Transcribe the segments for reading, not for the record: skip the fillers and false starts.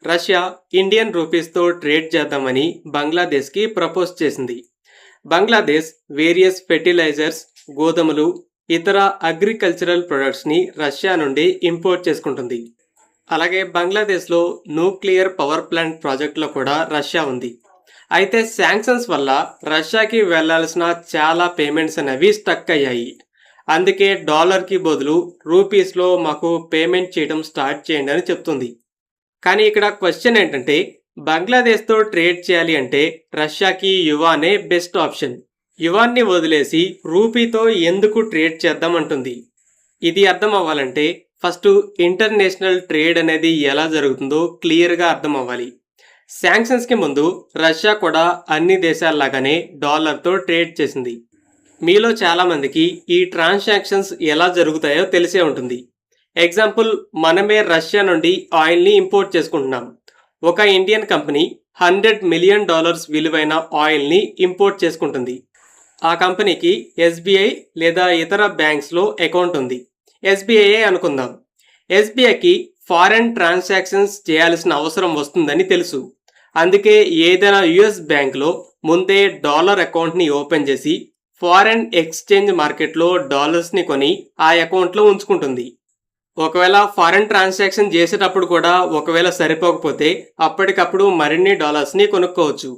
Russia Indian రూపీస్తో trade చేద్దామని బంగ్లాదేశ్కి propose చేసింది. Bangladesh various fertilisers, గోధుమలు, ఇతర అగ్రికల్చరల్ ప్రొడక్ట్స్ని రష్యా నుండి ఇంపోర్ట్ చేసుకుంటుంది. అలాగే బంగ్లాదేశ్లో న్యూక్లియర్ పవర్ ప్లాంట్ ప్రాజెక్టులో కూడా రష్యా ఉంది. అయితే శాంక్షన్స్ వల్ల రష్యాకి వెళ్లాల్సిన చాలా పేమెంట్స్ అనేవి స్టక్ అయ్యాయి. అందుకే డాలర్కి బదులు రూపీస్లో మాకు పేమెంట్ చేయడం స్టార్ట్ చేయండి అని చెప్తుంది. కానీ ఇక్కడ క్వశ్చన్ ఏంటంటే, బంగ్లాదేశ్తో ట్రేడ్ చేయాలి అంటే రష్యాకి యువానే బెస్ట్ ఆప్షన్. యువాన్ని వదిలేసి రూపీతో ఎందుకు ట్రేడ్ చేద్దామంటుంది. ఇది అర్థం అవ్వాలంటే ఫస్ట్ ఇంటర్నేషనల్ ట్రేడ్ అనేది ఎలా జరుగుతుందో క్లియర్గా అర్థం అవ్వాలి. శాంక్షన్స్కి ముందు రష్యా కూడా అన్ని దేశాల్లాగానే డాలర్తో ట్రేడ్ చేసింది. మీలో చాలామందికి ఈ ట్రాన్సాక్షన్స్ ఎలా జరుగుతాయో తెలిసే ఉంటుంది. ఎగ్జాంపుల్, మనమే రష్యా నుండి ఆయిల్ని ఇంపోర్ట్ చేసుకుంటున్నాం. ఒక ఇండియన్ కంపెనీ $100 మిలియన్ విలువైన ఆయిల్ని ఇంపోర్ట్ చేసుకుంటుంది. ఆ కంపెనీకి ఎస్బీఐ లేదా ఇతర బ్యాంక్స్లో అకౌంట్ ఉంది. ఎస్బీఐ అనుకుందాం. ఎస్బీఐకి ఫారెన్ ట్రాన్సాక్షన్స్ చేయాల్సిన అవసరం వస్తుందని తెలుసు. అందుకే ఏదైనా యుఎస్ బ్యాంక్లో ముందే డాలర్ అకౌంట్ని ఓపెన్ చేసి ఫారెన్ ఎక్స్చేంజ్ మార్కెట్లో డాలర్స్ని కొని ఆ అకౌంట్లో ఉంచుకుంటుంది. ఒకవేళ ఫారెన్ ట్రాన్సాక్షన్ చేసేటప్పుడు కూడా ఒకవేళ సరిపోకపోతే అప్పటికప్పుడు మరిన్ని డాలర్స్ని కొనుక్కోవచ్చు.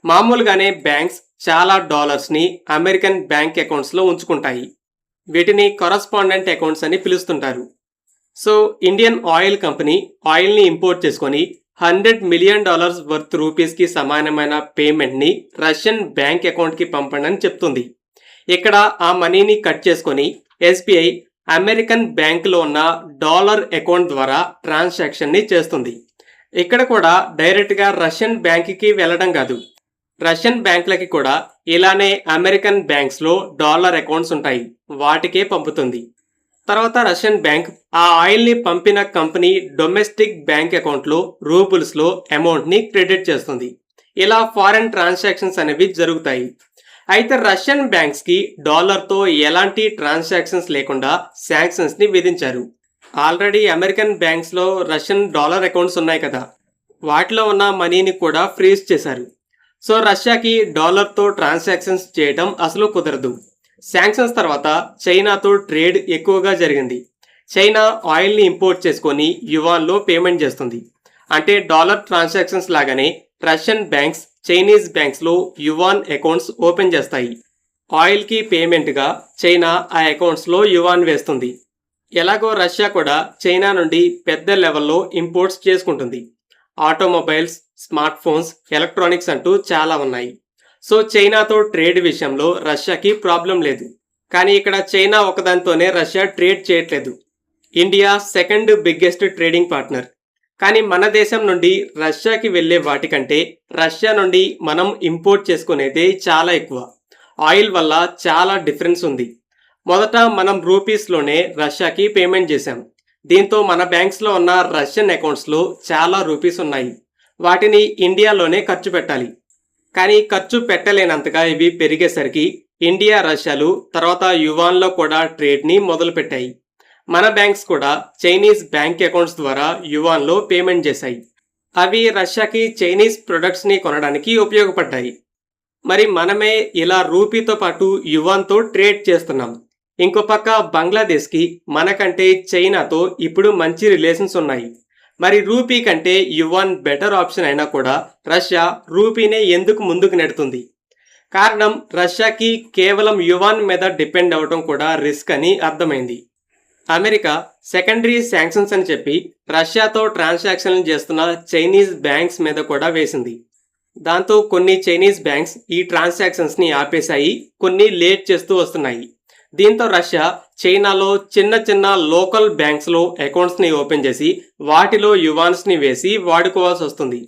మామూలుగానే బ్యాంక్స్ చాలా డాలర్స్ని అమెరికన్ బ్యాంక్ అకౌంట్స్లో ఉంచుకుంటాయి. వీటిని కరస్పాండెంట్ అకౌంట్స్ అని పిలుస్తుంటారు. సో ఇండియన్ ఆయిల్ కంపెనీ ఆయిల్ని ఇంపోర్ట్ చేసుకొని $100 మిలియన్ వర్త్ రూపీస్కి సమానమైన పేమెంట్ని రష్యన్ బ్యాంక్ అకౌంట్కి పంపండి అని చెప్తుంది. ఇక్కడ ఆ మనీని కట్ చేసుకొని ఎస్బీఐ అమెరికన్ బ్యాంకులో ఉన్న డాలర్ అకౌంట్ ద్వారా ట్రాన్సాక్షన్ని చేస్తుంది. ఇక్కడ కూడా డైరెక్ట్గా రష్యన్ బ్యాంక్కి వెళ్ళడం కాదు, రష్యన్ బ్యాంకులకి కూడా ఇలానే అమెరికన్ బ్యాంక్స్లో డాలర్ అకౌంట్స్ ఉంటాయి, వాటికే పంపుతుంది. తర్వాత రష్యన్ బ్యాంక్ ఆ ఆయిల్ని పంపిన కంపెనీ డొమెస్టిక్ బ్యాంక్ అకౌంట్లో రూబుల్స్లో అమౌంట్ని క్రెడిట్ చేస్తుంది. ఇలా ఫారెన్ ట్రాన్సాక్షన్స్ అనేవి జరుగుతాయి. అయితే రష్యన్ బ్యాంక్స్కి డాలర్తో ఎలాంటి ట్రాన్సాక్షన్స్ లేకుండా శాంక్షన్స్ని విధించారు. ఆల్రెడీ అమెరికన్ బ్యాంక్స్లో రష్యన్ డాలర్ అకౌంట్స్ ఉన్నాయి కదా, వాటిలో ఉన్న మనీని కూడా ఫ్రీజ్ చేశారు. సో రష్యాకి డాలర్తో ట్రాన్సాక్షన్స్ చేయడం అసలు కుదరదు. శాంక్షన్స్ తర్వాత చైనాతో ట్రేడ్ ఎక్కువగా జరిగింది. చైనా ఆయిల్ని ఇంపోర్ట్ చేసుకొని యువాన్లో పేమెంట్ చేస్తుంది. అంటే డాలర్ ట్రాన్సాక్షన్స్ లాగానే రష్యన్ బ్యాంక్స్ చైనీస్ బ్యాంక్స్లో యువాన్ అకౌంట్స్ ఓపెన్ చేస్తాయి. ఆయిల్కి పేమెంట్గా చైనా ఆ అకౌంట్స్లో యువాన్ వేస్తుంది. ఎలాగో రష్యా కూడా చైనా నుండి పెద్ద లెవెల్లో ఇంపోర్ట్స్ చేసుకుంటుంది. ఆటోమొబైల్స్, స్మార్ట్ ఫోన్స్, ఎలక్ట్రానిక్స్ అంటూ చాలా ఉన్నాయి. సో చైనాతో ట్రేడ్ విషయంలో రష్యాకి ప్రాబ్లం లేదు. కానీ ఇక్కడ చైనా ఒకదానితోనే రష్యా ట్రేడ్ చేయట్లేదు. India second biggest trading partner. కానీ మన దేశం నుండి రష్యాకి వెళ్ళే వాటికంటే రష్యా నుండి మనం ఇంపోర్ట్ చేసుకునేదే చాలా ఎక్కువ. ఆయిల్ వల్ల చాలా డిఫరెన్స్ ఉంది. మొదట మనం రూపీస్లోనే రష్యాకి పేమెంట్ చేశాం. దీంతో మన బ్యాంక్స్లో ఉన్న రష్యన్ అకౌంట్స్లో చాలా రూపీస్ ఉన్నాయి. వాటిని ఇండియాలోనే ఖర్చు పెట్టాలి. కానీ ఖర్చు పెట్టలేనంతగా ఇవి పెరిగేసరికి ఇండియా రష్యాలు తర్వాత యువాన్లో కూడా ట్రేడ్ని మొదలుపెట్టాయి. మన బ్యాంక్స్ కూడా చైనీస్ బ్యాంక్ అకౌంట్స్ ద్వారా యువాన్లో పేమెంట్ చేశాయి. అవి రష్యాకి చైనీస్ ప్రొడక్ట్స్ని కొనడానికి ఉపయోగపడ్డాయి. మరి మనమే ఇలా రూపీతో పాటు యువాన్తో ట్రేడ్ చేస్తున్నాం. ఇంకో పక్క బంగ్లాదేశ్కి మనకంటే చైనాతో ఇప్పుడు మంచి రిలేషన్స్ ఉన్నాయి. మరి రూపీ కంటే యువాన్ బెటర్ ఆప్షన్ అయినా కూడా రష్యా రూపీనే ఎందుకు ముందుకు నెడుతుంది? కారణం రష్యాకి కేవలం యువాన్ మీద డిపెండ్ అవడం కూడా రిస్క్ అని అర్థమైంది. అమెరికా సెకండరీ శాంక్షన్స్ అని చెప్పి రష్యాతో ట్రాన్సాక్షన్లు చేస్తున్న చైనీస్ బ్యాంక్స్ మీద కూడా వేసింది. దాంతో కొన్ని చైనీస్ బ్యాంక్స్ ఈ ట్రాన్సాక్షన్స్ని ఆపేశాయి, కొన్ని లేట్ చేస్తూ వస్తున్నాయి. దీంతో రష్యా చైనాలో చిన్న చిన్న లోకల్ బ్యాంక్స్లో అకౌంట్స్ని ఓపెన్ చేసి వాటిలో యువాన్స్ని వేసి వాడుకోవాల్సి వస్తుంది.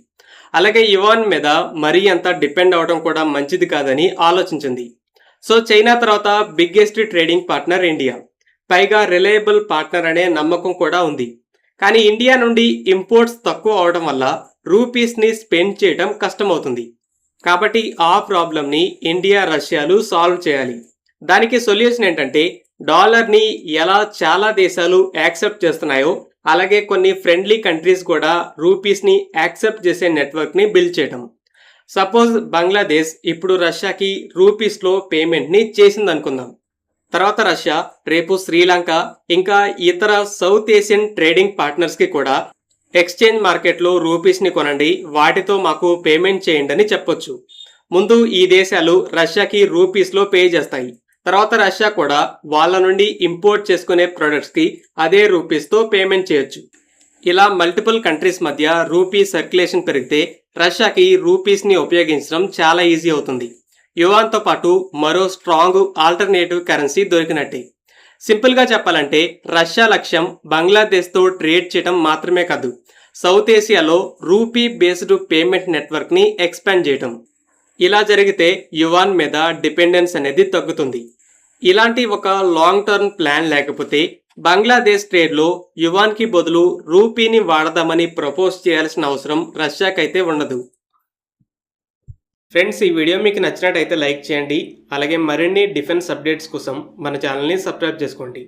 అలాగే యువాన్ మీద మరీ అంత డిపెండ్ అవడం కూడా మంచిది కాదని ఆలోచించింది. సో చైనా తర్వాత బిగ్గెస్ట్ ట్రేడింగ్ పార్ట్నర్ ఇండియా, పైగా రిలయబుల్ పార్ట్నర్ అనే నమ్మకం కూడా ఉంది. కానీ ఇండియా నుండి ఇంపోర్ట్స్ తక్కువ అవడం వల్ల రూపీస్ని స్పెండ్ చేయడం కష్టమవుతుంది. కాబట్టి ఆ ప్రాబ్లంని ఇండియా రష్యాలు సాల్వ్ చేయాలి. దానికి సొల్యూషన్ ఏంటంటే డాలర్ని ఎలా చాలా దేశాలు యాక్సెప్ట్ చేస్తున్నాయో అలాగే కొన్ని ఫ్రెండ్లీ కంట్రీస్ కూడా రూపీస్ని యాక్సెప్ట్ చేసే నెట్వర్క్ని బిల్డ్ చేయటం. సపోజ్ బంగ్లాదేశ్ ఇప్పుడు రష్యాకి రూపీస్లో పేమెంట్ని చేసిందనుకుందాం. తర్వాత రష్యా రేపు శ్రీలంక ఇంకా ఇతర సౌత్ ఏషియన్ ట్రేడింగ్ పార్ట్నర్స్కి కూడా ఎక్స్చేంజ్ మార్కెట్లో రూపీస్ని కొనండి, వాటితో మాకు పేమెంట్ చేయండి అని చెప్పొచ్చు. ముందు ఈ దేశాలు రష్యాకి రూపీస్లో పే చేస్తాయి. తర్వాత రష్యా కూడా వాళ్ళ నుండి ఇంపోర్ట్ చేసుకునే ప్రొడక్ట్స్కి అదే రూపీస్తో పేమెంట్ చేయొచ్చు. ఇలా మల్టిపుల్ కంట్రీస్ మధ్య రూపీ సర్క్యులేషన్ పెరిగితే రష్యాకి రూపీస్ని ఉపయోగించడం చాలా ఈజీ అవుతుంది. యువాన్తో పాటు మరో స్ట్రాంగ్ ఆల్టర్నేటివ్ కరెన్సీ దొరికినట్టే. సింపుల్గా చెప్పాలంటే రష్యా లక్ష్యం బంగ్లాదేశ్తో ట్రేడ్ చేయడం మాత్రమే కాదు, సౌత్ ఏషియాలో రూపీ బేస్డ్ పేమెంట్ నెట్వర్క్ని ఎక్స్పాండ్ చేయటం. ఇలా జరిగితే యువాన్ మీద డిపెండెన్స్ అనేది తగ్గుతుంది. ఇలాంటి ఒక లాంగ్ టర్మ్ ప్లాన్ లేకపోతే బంగ్లాదేశ్ ట్రేడ్లో యువాన్కి బదులు రూపీని వాడదామని ప్రపోజ్ చేయాల్సిన అవసరం రష్యాకైతే ఉండదు. ఫ్రెండ్స్, ఈ వీడియో మీకు నచ్చినట్టయితే లైక్ చేయండి. అలాగే మరిన్ని డిఫెన్స్ అప్డేట్స్ కోసం మన ఛానల్ని సబ్స్క్రైబ్ చేసుకోండి.